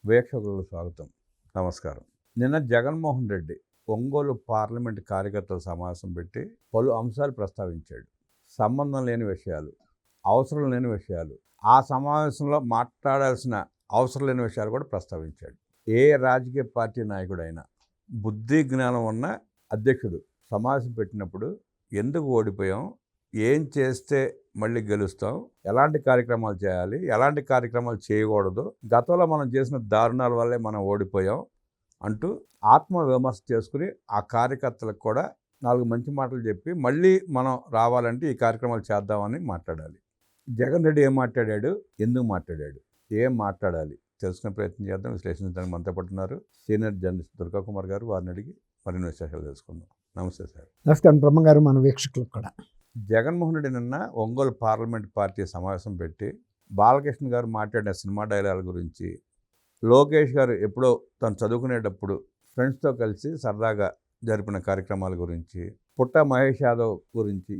వీక్షకులకు స్వాగతం. నమస్కారం. నిన్న జగన్మోహన్ రెడ్డి ఒంగోలు పార్లమెంట్ కార్యకర్తల సమావేశం పెట్టి పలు అంశాలు ప్రస్తావించాడు. సంబంధం లేని విషయాలు, అవసరం లేని విషయాలు, ఆ సమావేశంలో మాట్లాడాల్సిన అవసరం లేని విషయాలు కూడా ప్రస్తావించాడు. ఏ రాజకీయ పార్టీ నాయకుడైనా బుద్ధి జ్ఞానం ఉన్న అధ్యక్షుడు సమావేశం పెట్టినప్పుడు ఎందుకు ఓడిపోయాం, ఏం చేస్తే మళ్ళీ గెలుస్తాం, ఎలాంటి కార్యక్రమాలు చేయాలి, ఎలాంటి కార్యక్రమాలు చేయకూడదు, గతంలో మనం చేసిన దారుణాల వల్లే మనం ఓడిపోయాం అంటూ ఆత్మవిమర్శ చేసుకుని ఆ కార్యకర్తలకు కూడా 4 మంచి మాటలు చెప్పి మళ్ళీ మనం రావాలంటే ఈ కార్యక్రమాలు చేద్దామని మాట్లాడాలి. జగన్ రెడ్డి ఏం మాట్లాడాడు, ఎందుకు మాట్లాడాడు, ఏం మాట్లాడాలి తెలుసుకునే ప్రయత్నం చేద్దాం. విశ్లేషించడానికి మనతో పట్టున్నారు సీనియర్ జర్నలిస్ట్ దుర్గా కుమార్ గారు. వారిని అడిగి మరిన్ని విశేషాలు తెలుసుకుందాం. నమస్తే సార్. నమస్కారం బ్రహ్మగారు, మన వీక్షకులకు కూడా. జగన్మోహన్ రెడ్డి నిన్న ఒంగోలు పార్లమెంట్ పార్టీ సమావేశం పెట్టి బాలకృష్ణ గారు మాట్లాడిన సినిమా డైలాగ్ గురించి, లోకేష్ గారు ఎప్పుడో తను చదువుకునేటప్పుడు ఫ్రెండ్స్తో కలిసి సరదాగా జరిపిన కార్యక్రమాల గురించి, పుట్ట మహేష్ యాదవ్ గురించి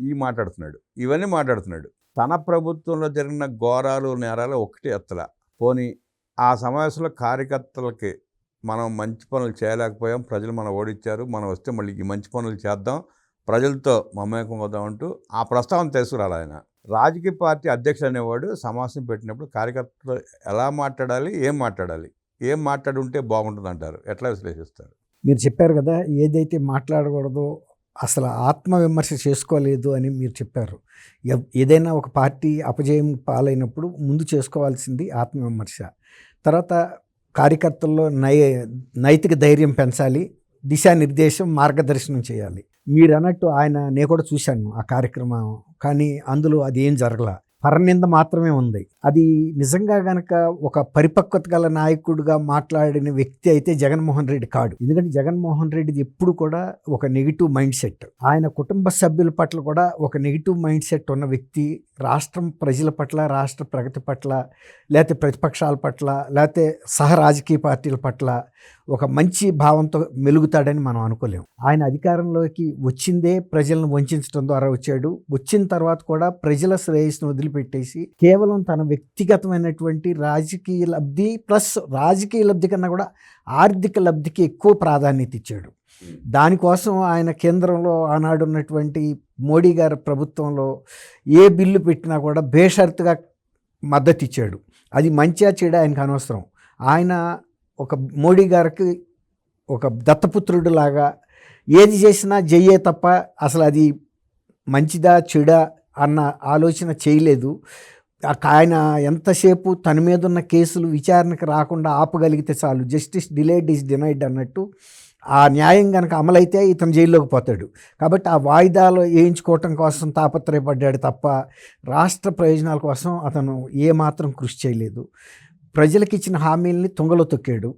ఇవన్నీ మాట్లాడుతున్నాడు. తన ప్రభుత్వంలో జరిగిన ఘోరాలు నేరాలు ఒకటి ఎత్తల. పోనీ ఆ సమావేశంలో కార్యకర్తలకి మనం మంచి పనులు చేయలేకపోయాం, ప్రజలు మనం ఓడించారు, మనం వస్తే మళ్ళీ ఈ మంచి పనులు చేద్దాం, ప్రజలతో మమేకం అవుదామంటూ ఆ ప్రస్తావన తీసుకురాలి. ఆయన రాజకీయ పార్టీ అధ్యక్షుడు అనేవాడు సమావేశం పెట్టినప్పుడు కార్యకర్తలు ఎలా మాట్లాడాలి, ఏం మాట్లాడుంటే బాగుంటుంది అంటారు, ఎట్లా విశ్లేషిస్తారు? మీరు చెప్పారు కదా, ఏదైతే మాట్లాడకూడదో అసలు ఆత్మవిమర్శ చేసుకోలేదు అని మీరు చెప్పారు. ఏదైనా ఒక పార్టీ అపజయం పాలైనప్పుడు ముందు చేసుకోవాల్సింది ఆత్మవిమర్శ. తర్వాత కార్యకర్తల్లో నైతిక ధైర్యం పెంచాలి, దిశానిర్దేశం, మార్గదర్శనం చేయాలి. మీరు అన్నట్టు నేను కూడా చూశాను ఆ కార్యక్రమం, కానీ అందులో అది ఏం జరగల, పరనింద మాత్రమే ఉంది. అది నిజంగా గనక ఒక పరిపక్వత గల నాయకుడిగా మాట్లాడిన వ్యక్తి అయితే జగన్మోహన్ రెడ్డి కాడు. ఎందుకంటే జగన్మోహన్ రెడ్డిది ఎప్పుడు కూడా ఒక నెగిటివ్ మైండ్ సెట్, ఆయన కుటుంబ సభ్యుల పట్ల కూడా ఒక నెగిటివ్ మైండ్ సెట్ ఉన్న వ్యక్తి. రాష్ట్రం ప్రజల పట్ల, రాష్ట్ర ప్రగతి పట్ల, లేకపోతే ప్రతిపక్షాల పట్ల, లేకపోతే సహ రాజకీయ పార్టీల పట్ల ఒక మంచి భావంతో మెలుగుతాడని మనం అనుకోలేము. ఆయన అధికారంలోకి వచ్చిందే ప్రజలను వంచడం ద్వారా వచ్చాడు. వచ్చిన తర్వాత కూడా ప్రజల శ్రేయస్సును వదిలిపెట్టేసి కేవలం తన వ్యక్తిగతమైనటువంటి రాజకీయ లబ్ధి ప్లస్ రాజకీయ లబ్ధి కన్నా కూడా ఆర్థిక లబ్ధికి ఎక్కువ ప్రాధాన్యత ఇచ్చాడు. దానికోసం ఆయన కేంద్రంలో ఆనాడు ఉన్నటువంటి మోడీ గారి ప్రభుత్వంలో ఏ బిల్లు పెట్టినా కూడా బేషరతుగా మద్దతు ఇచ్చాడు. అది మంచిగా చెడా ఆయనకు అనవసరం. ఆయన ఒక మోడీ గారికి ఒక దత్తపుత్రుడు లాగా ఏది చేసినా జయ్యే తప్ప అసలు అది మంచిదా చెడా అన్న ఆలోచన చేయలేదు. ఆయన ఎంతసేపు తన మీద ఉన్న కేసులు విచారణకు రాకుండా ఆపగలిగితే చాలు, జస్టిస్ డిలేడ్ ఈజ్ డినైడ్ అన్నట్టు, ఆ న్యాయం కనుక అమలైతే ఇతను జైల్లోకి పోతాడు. కాబట్టి ఆ వాయిదాలు వేయించుకోవటం కోసం తాపత్రయపడ్డాడు తప్ప రాష్ట్ర ప్రయోజనాల కోసం అతను ఏమాత్రం కృషి చేయలేదు. ప్రజలకు ఇచ్చిన హామీల్ని తుంగలో తొక్కాడు.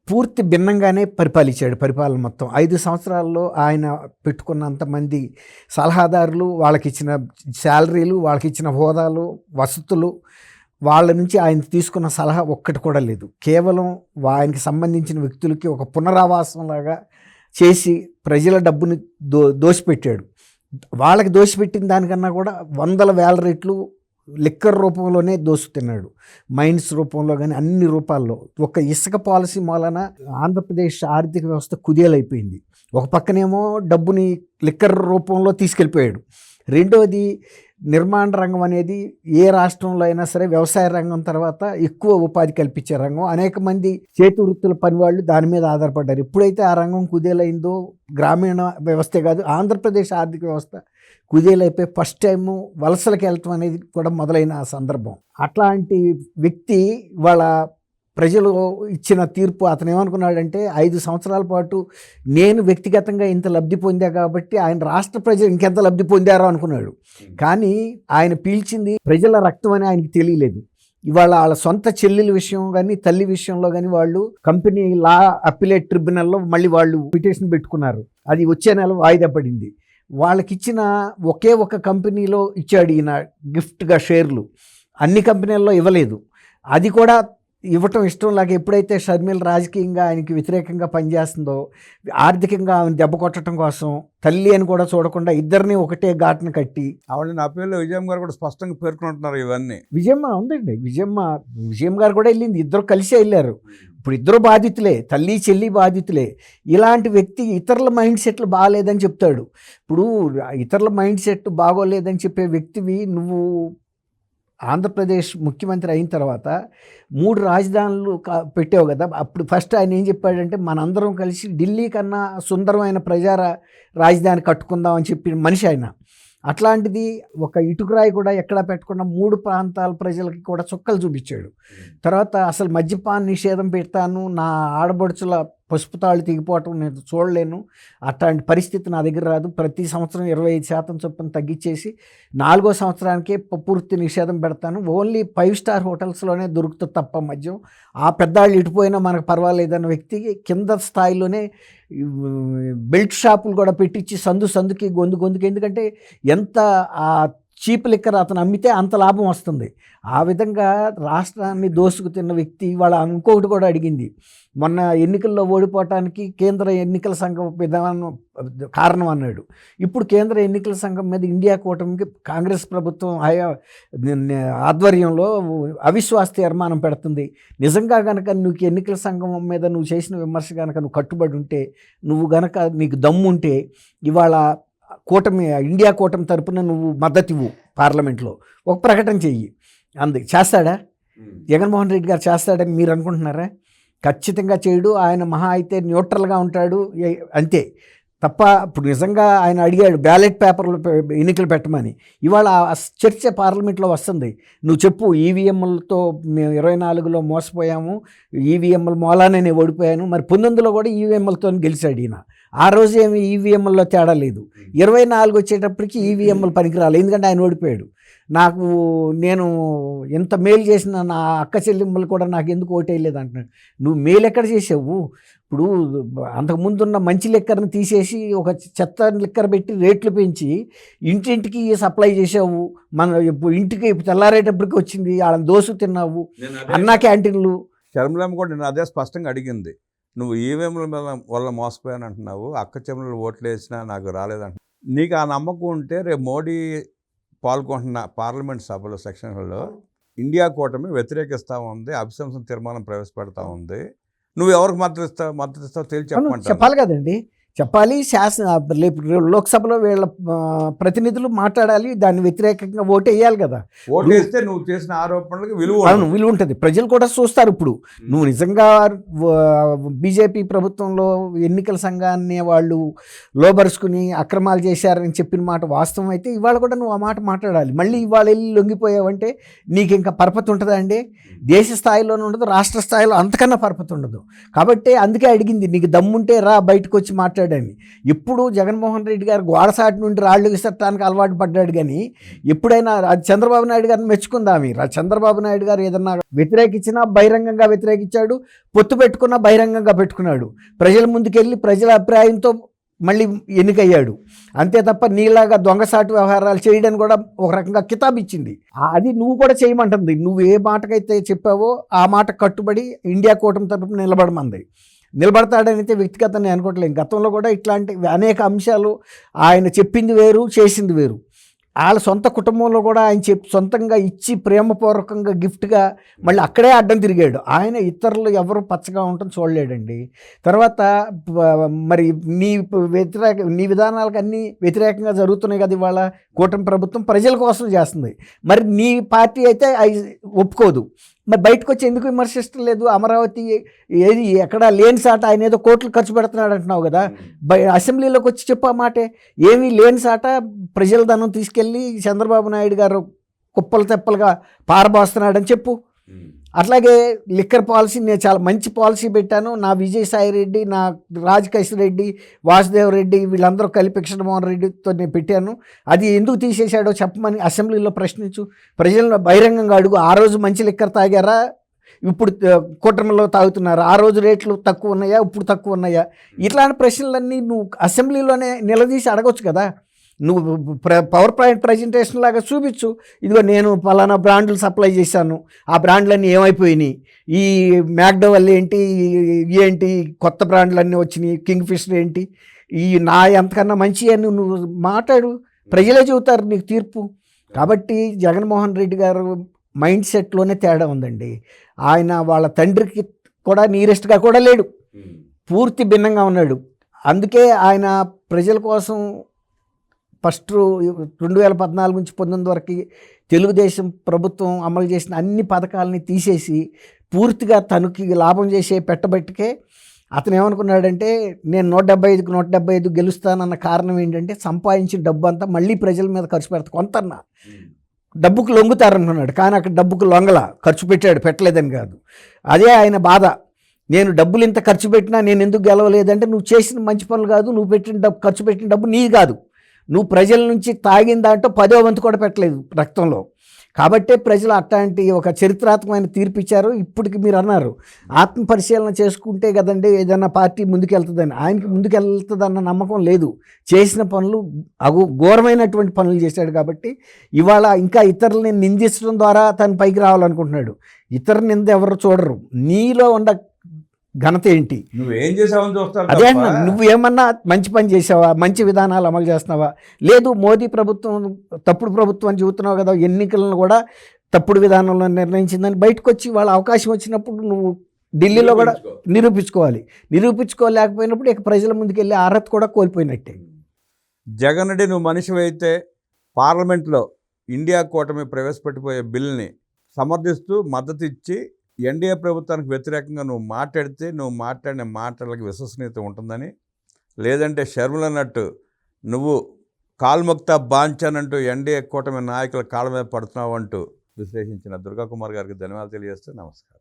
పూర్తి భిన్నంగానే పరిపాలించాడు. పరిపాలన మొత్తం 5 సంవత్సరాల్లో ఆయన పెట్టుకున్నంతమంది సలహాదారులు, వాళ్ళకి ఇచ్చిన శాలరీలు, వాళ్ళకి ఇచ్చిన హోదాలు, వసతులు, వాళ్ళ నుంచి ఆయన తీసుకున్న సలహా ఒక్కటి కూడా లేదు. కేవలం ఆయనకి సంబంధించిన వ్యక్తులకి ఒక పునరావాసంలాగా చేసి ప్రజల డబ్బుని దోసిపెట్టాడు. వాళ్ళకి దోసిపెట్టిన దానికన్నా కూడా 100,000 రెట్లు లిక్కర్ రూపంలోనే దోసుతున్నాడు. మైన్స్ రూపంలో కానీ అన్ని రూపాల్లో. ఒక ఇసుక పాలసీ మూలన ఆంధ్రప్రదేశ్ ఆర్థిక వ్యవస్థ కుదేలైపోయింది. ఒక పక్కనేమో డబ్బుని లిక్కర్ రూపంలో తీసుకెళ్ళిపోయాడు. రెండవది, నిర్మాణ రంగం అనేది ఏ రాష్ట్రంలో అయినా సరే వ్యవసాయ రంగం తర్వాత ఎక్కువ ఉపాధి కల్పించే రంగం. అనేక మంది చేతి వృత్తుల పనివాళ్ళు దాని మీద ఆధారపడ్డారు. ఎప్పుడైతే ఆ రంగం కుదేలైందో గ్రామీణ వ్యవస్థే కాదు, ఆంధ్రప్రదేశ్ ఆర్థిక వ్యవస్థ కుదేలైపోయి ఫస్ట్ టైము వలసలకు వెళ్ళటం అనేది కూడా మొదలైన సందర్భం. అట్లాంటి వ్యక్తి వాళ్ళ ప్రజలు ఇచ్చిన తీర్పు, అతను ఏమనుకున్నాడంటే 5 సంవత్సరాల పాటు నేను వ్యక్తిగతంగా ఇంత లబ్ధి పొందా కాబట్టి ఆయన రాష్ట్ర ప్రజలు ఇంకెంత లబ్ధి పొందారో అనుకున్నాడు. కానీ ఆయన పీల్చింది ప్రజల రక్తం అని ఆయనకి తెలియలేదు. ఇవాళ వాళ్ళ సొంత చెల్లెల విషయం కానీ తల్లి విషయంలో కానీ వాళ్ళు కంపెనీ లా అప్పిలేట్ ట్రిబ్యునల్లో మళ్ళీ వాళ్ళు పిటిషన్ పెట్టుకున్నారు. అది వచ్చే నెల వాయిదా పడింది. వాళ్ళకిచ్చిన ఒకే ఒక కంపెనీలో ఇచ్చాడు ఈయన గిఫ్ట్గా షేర్లు, అన్ని కంపెనీల్లో ఇవ్వలేదు. అది కూడా ఇవ్వటం ఇష్టం లాగా ఎప్పుడైతే షర్మిల రాజకీయంగా ఆయనకి వ్యతిరేకంగా పనిచేస్తుందో, ఆర్థికంగా ఆమెను దెబ్బ కొట్టడం కోసం తల్లి అని కూడా చూడకుండా ఇద్దరిని ఒకటే ఘాటును కట్టి, ఆవిడ నా పేరులో విజయం గారు కూడా స్పష్టంగా పేర్కొంటున్నారు ఇవన్నీ. విజయమ్మ ఉందండి, విజయం గారు కూడా వెళ్ళింది, ఇద్దరు కలిసే వెళ్ళారు. ఇప్పుడు ఇద్దరు బాధితులే, తల్లి చెల్లి బాధితులే. ఇలాంటి వ్యక్తి ఇతరుల మైండ్ సెట్లు బాగాలేదని చెప్తాడు. ఇప్పుడు ఇతరుల మైండ్ సెట్ బాగోలేదని చెప్పే వ్యక్తివి నువ్వు ఆంధ్రప్రదేశ్ ముఖ్యమంత్రి అయిన తర్వాత 3 రాజధానులు పెట్టావు కదా. అప్పుడు ఫస్ట్ ఆయన ఏం చెప్పాడంటే, మనందరం కలిసి ఢిల్లీ కన్నా సుందరమైన రాజధాని కట్టుకుందాం అని చెప్పిన మనిషి ఆయన. అట్లాంటిది ఒక ఇటుకరాయి కూడా ఎక్కడా పెట్టకుండా 3 ప్రాంతాల ప్రజలకి కూడా చుక్కలు చూపించాడు. తర్వాత అసలు మద్యపాన నిషేధం పెడతాను, నా ఆడబడుచుల పసుపు తాళ్ళు తెగిపోవటం నేను చూడలేను, అట్లాంటి పరిస్థితి నా దగ్గర రాదు, ప్రతి సంవత్సరం 25% చొప్పున తగ్గించేసి 4వ సంవత్సరానికే పూర్తి నిషేధం పెడతాను, ఓన్లీ 5 స్టార్ హోటల్స్లోనే దొరుకుతుంది తప్ప మద్యం, ఆ పెద్దాళ్ళు ఇటుపోయినా మనకు పర్వాలేదన్న వ్యక్తి కింద స్థాయిలోనే బెల్ట్ షాపులు కూడా పెట్టించి సందుకి గొంతుకి, ఎందుకంటే ఎంత ఆ చీప్ లిక్కర్ అతను అమ్మితే అంత లాభం వస్తుంది. ఆ విధంగా రాష్ట్రాన్ని దోసుకు తిన్న వ్యక్తి. వాళ్ళ ఇంకొకటి కూడా అడిగింది, మొన్న ఎన్నికల్లో ఓడిపోవటానికి కేంద్ర ఎన్నికల సంఘం విధానం కారణం అన్నాడు. ఇప్పుడు కేంద్ర ఎన్నికల సంఘం మీద ఇండియా కూటమికి కాంగ్రెస్ ప్రభుత్వం ఆధ్వర్యంలో అవిశ్వాస తీర్మానం పెడుతుంది. నిజంగా కనుక నువ్వు ఎన్నికల సంఘం మీద నువ్వు చేసిన విమర్శ కనుక నువ్వు కట్టుబడి ఉంటే, నువ్వు గనక నీకు దమ్ముంటే ఇవాళ ఇండియా కూటమి తరపున నువ్వు మద్దతు ఇవ్వు, పార్లమెంట్లో ఒక ప్రకటన చెయ్యి. చేస్తాడా జగన్మోహన్ రెడ్డి గారు? చేస్తాడని మీరు అనుకుంటున్నారా? ఖచ్చితంగా చేయడు. ఆయన మహా అయితే న్యూట్రల్గా ఉంటాడు అంతే తప్ప. ఇప్పుడు నిజంగా ఆయన అడిగాడు బ్యాలెట్ పేపర్లు ఎన్నికలు పెట్టమని, ఇవాళ చర్చ పార్లమెంట్లో వస్తుంది. నువ్వు చెప్పు, ఈవీఎంలతో మేము 24లో మోసపోయాము, ఈవీఎంల మూలానే నేను ఓడిపోయాను. మరి 19లో కూడా ఈవీఎంలతో గెలిచాడు ఈయన. ఆ రోజు ఏమి ఈవీఎంల్లో తేడా లేదు. 24 వచ్చేటప్పటికి ఈవీఎంలు పనికిరాలి, ఎందుకంటే ఆయన ఓడిపోయాడు. నేను ఎంత మేలు చేసిన నా అక్క చెల్లెమ్మలు కూడా నాకు ఎందుకు ఓటేయలేదు అంటున్నాడు. నువ్వు మేలు ఎక్కడ చేసావు? ఇప్పుడు అంతకుముందున్న మంచి లిక్కర్ని తీసేసి ఒక చెత్త లిక్కర్ పెట్టి రేట్లు పెంచి ఇంటింటికి సప్లై చేసావు. ఇంటికి తెల్లారేటప్పటికి వచ్చింది, వాళ్ళని దోసు తిన్నావు. అన్నా క్యాంటీన్లు. షర్మిలమ్మ కూడా నేను అదే స్పష్టంగా అడిగింది, నువ్వు ఈవీఎంల వల్ల మోసపోయాను అంటున్నావు, అక్క చెల్లెలు ఓట్లు వేసినా నాకు రాలేదంటున్నావు. నీకు ఆ నమ్మకం ఉంటే రేపు మోడీ పాల్గొంటున్న పార్లమెంట్ సభలో సెక్షన్లలో ఇండియా కూటమి వ్యతిరేకిస్తూ ఉంది, అభిశంసన తీర్మానం ప్రవేశపెడతా ఉంది, నువ్వు ఎవరికి మద్దతు ఇస్తావు తేల్చి చెప్పాలి కదండి. చెప్పాలి. లోక్సభలో వీళ్ళ ప్రతినిధులు మాట్లాడాలి, దాన్ని వ్యతిరేకంగా ఓటు వేయాలి కదా. ఓటు వేస్తే నువ్వు చేసిన ఆరోపణలకు విలువ ఉంటుంది, ప్రజలు కూడా చూస్తారు. ఇప్పుడు నువ్వు నిజంగా బీజేపీ ప్రభుత్వంలో ఎన్నికల సంఘాన్ని వాళ్ళు లోబరుచుకుని అక్రమాలు చేశారని చెప్పిన మాట వాస్తవం అయితే ఇవాళ కూడా నువ్వు ఆ మాట మాట్లాడాలి. మళ్ళీ ఇవాళ వెళ్ళి లొంగిపోయావంటే నీకు ఇంకా పరపతి ఉంటుందా అండి? దేశ స్థాయిలోనే ఉండదు, రాష్ట్ర స్థాయిలో అంతకన్నా పరపతి ఉండదు. కాబట్టి అందుకే అడిగింది, నీకు దమ్ముంటే రా బయటకు వచ్చి మాట్లాడని. ఇప్పుడు జగన్మోహన్ రెడ్డి గారు గోడసాటి నుండి రాళ్ళు విసరటానికి అలవాటు పడ్డాడు, కానీ ఎప్పుడైనా అది చంద్రబాబు నాయుడు గారిని మెచ్చుకుందా మీరు? చంద్రబాబు నాయుడు గారు ఏదన్నా వ్యతిరేకించినా బహిరంగంగా వ్యతిరేకించాడు, పొత్తు పెట్టుకున్నా బహిరంగంగా పెట్టుకున్నాడు, ప్రజల ముందుకెళ్ళి ప్రజల అభిప్రాయంతో మళ్ళీ ఎన్నికయ్యాడు. అంతే తప్ప నీలాగా దొంగసాటు వ్యవహారాలు చేయడానికి కూడా ఒక రకంగా కితాబు ఇచ్చింది. అది నువ్వు కూడా చేయమంటుంది. నువ్వు ఏ మాటకైతే చెప్పావో ఆ మాట కట్టుబడి ఇండియా కూటమి తరపున నిలబడతాడని అయితే వ్యక్తిగతంగా అనుకోవట్లేదు. గతంలో కూడా ఇట్లాంటి అనేక అంశాలు ఆయన చెప్పింది వేరు, చేసింది వేరు. వాళ్ళ సొంత కుటుంబంలో కూడా ఆయన సొంతంగా ఇచ్చి ప్రేమపూర్వకంగా గిఫ్ట్గా మళ్ళీ అక్కడే అడ్డం తిరిగాడు. ఆయన ఇతరులు ఎవరు పచ్చగా ఉండటం చూడలేడండి. తర్వాత మరి నీ విధానాలకు అన్నీ వ్యతిరేకంగా జరుగుతున్నాయి కదా. ఇవాళ కూటమి ప్రభుత్వం ప్రజల కోసం చేస్తుంది, మరి నీ పార్టీ అయితే ఒప్పుకోదు. మరి బయటకు వచ్చి ఎందుకు విమర్శించడం లేదు? అమరావతి ఏది ఎక్కడ లేని సాట ఆయన ఏదో కోట్లు ఖర్చు పెడుతున్నాడు అంటున్నావు కదా, అసెంబ్లీలోకి వచ్చి చెప్పు ఆ మాటే. ఏమీ లేని సాట ప్రజల ధనం తీసుకెళ్ళి చంద్రబాబు నాయుడు గారు కుప్పలు తెప్పలుగా పారబోస్తున్నాడని చెప్పు. అట్లాగే లిక్కర్ పాలసీ నేను చాలా మంచి పాలసీ పెట్టాను, నా విజయసాయి రెడ్డి, నా రాజకేశ్ రెడ్డి, వాసుదేవ్ రెడ్డి వీళ్ళందరూ కలిపి కృష్ణమోహన్ రెడ్డితో నేను పెట్టాను, అది ఎందుకు తీసేశాడో చెప్పమని అసెంబ్లీలో ప్రశ్నించు, ప్రజలను బహిరంగంగా అడుగు. ఆ రోజు మంచి లిక్కర్ తాగారా, ఇప్పుడు కూటమిలో తాగుతున్నారు, ఆ రోజు రేట్లు తక్కువ ఉన్నాయా, ఇప్పుడు తక్కువ ఉన్నాయా? ఇట్లాంటి ప్రశ్నలన్నీ నువ్వు అసెంబ్లీలోనే నిలదీసి అడగొచ్చు కదా. నువ్వు పవర్ పాయింట్ ప్రజెంటేషన్ లాగా చూపించు. ఇదిగో నేను పలానా బ్రాండ్లు సప్లై చేశాను, ఆ బ్రాండ్లన్నీ ఏమైపోయినాయి, ఈ మ్యాక్డోవల్ ఏంటి, ఏంటి కొత్త బ్రాండ్లన్నీ వచ్చినాయి, కింగ్ ఫిషర్ ఏంటి, ఈ నా ఎంతకన్నా మంచి అని నువ్వు మాట్లాడు, ప్రజలే చెబుతారు నీకు తీర్పు. కాబట్టి జగన్మోహన్ రెడ్డి గారు మైండ్ సెట్లోనే తేడా ఉందండి. ఆయన వాళ్ళ తండ్రికి కూడా నీరెస్ట్గా కూడా లేడు, పూర్తి భిన్నంగా ఉన్నాడు. అందుకే ఆయన ప్రజల కోసం ఫస్ట్ 2014 నుంచి 19 వరకు తెలుగుదేశం ప్రభుత్వం అమలు చేసిన అన్ని పథకాలని తీసేసి పూర్తిగా తనకి లాభం చేసే పెట్టబట్టికే అతను ఏమనుకున్నాడంటే నేను 175కి 175 గెలుస్తానన్న కారణం ఏంటంటే సంపాదించిన డబ్బు అంతా మళ్ళీ ప్రజల మీద ఖర్చు పెడతా, కొంతన్నా డబ్బుకు లొంగుతారనుకున్నాడు. కానీ అక్కడ డబ్బుకు లొంగల, ఖర్చు పెట్టాడు, పెట్టలేదని కాదు. అదే ఆయన బాధ. నేను డబ్బులు ఇంత ఖర్చు పెట్టినా నేను ఎందుకు గెలవలేదంటే నువ్వు చేసిన మంచి పనులు కాదు, నువ్వు పెట్టిన డబ్బు, ఖర్చు పెట్టిన డబ్బు నీ కాదు, నువ్వు ప్రజల నుంచి తాగిన దాంట్లో 10వ వంతు కూడా పెట్టలేదు రక్తంలో. కాబట్టే ప్రజలు అట్లాంటి ఒక చరిత్రాత్మకమైన తీర్పు ఇచ్చారు. ఇప్పటికి మీరు అన్నారు ఆత్మ పరిశీలన చేసుకుంటే కదండి ఏదైనా పార్టీ ముందుకెళ్తుందని. ఆయనకి ముందుకెళ్తుందన్న నమ్మకం లేదు. చేసిన పనులు ఘోరమైనటువంటి పనులు చేశాడు. కాబట్టి ఇవాళ ఇంకా ఇతరులని నిందించడం ద్వారా తను పైకి రావాలనుకుంటున్నాడు. ఇతర నింద ఎవరు చూడరు, నీలో ఉన్న ఘనత ఏంటి, నువ్వేం చేసావని చూస్తారు. అదే అన్న, నువ్వు ఏమన్నా మంచి పని చేసావా, మంచి విధానాలు అమలు చేస్తున్నావా, లేదు మోదీ ప్రభుత్వం తప్పుడు ప్రభుత్వం అని చెబుతున్నావు కదా, ఎన్నికలను కూడా తప్పుడు విధానంలో నిర్ణయించిందని బయటకు వచ్చి వాళ్ళ అవకాశం వచ్చినప్పుడు నువ్వు ఢిల్లీలో కూడా నిరూపించుకోవాలి. నిరూపించుకోలేకపోయినప్పుడు ఇక ప్రజల ముందుకెళ్ళి అర్హత కూడా కోల్పోయినట్టే. జగన్ రెడ్డి నువ్వు మనిషి అయితే పార్లమెంట్లో ఇండియా కూటమి ప్రవేశపెట్టిపోయే బిల్ని సమర్థిస్తూ మద్దతు ఇచ్చి ఎన్డీఏ ప్రభుత్వానికి వ్యతిరేకంగా నువ్వు మాట్లాడితే నువ్వు మాట్లాడిన మాటలకు విశ్వసనీయత ఉంటుందని, లేదంటే షర్మిల అన్నట్టు నువ్వు కాల్ముక్త బాంఛనంటూ ఎన్డీఏ కూటమి నాయకుల కాళ్ళ మీద పడుతున్నావు అంటూ విశ్లేషించిన దుర్గా కుమార్ గారికి ధన్యవాదాలు తెలియజేస్తూ నమస్కారం.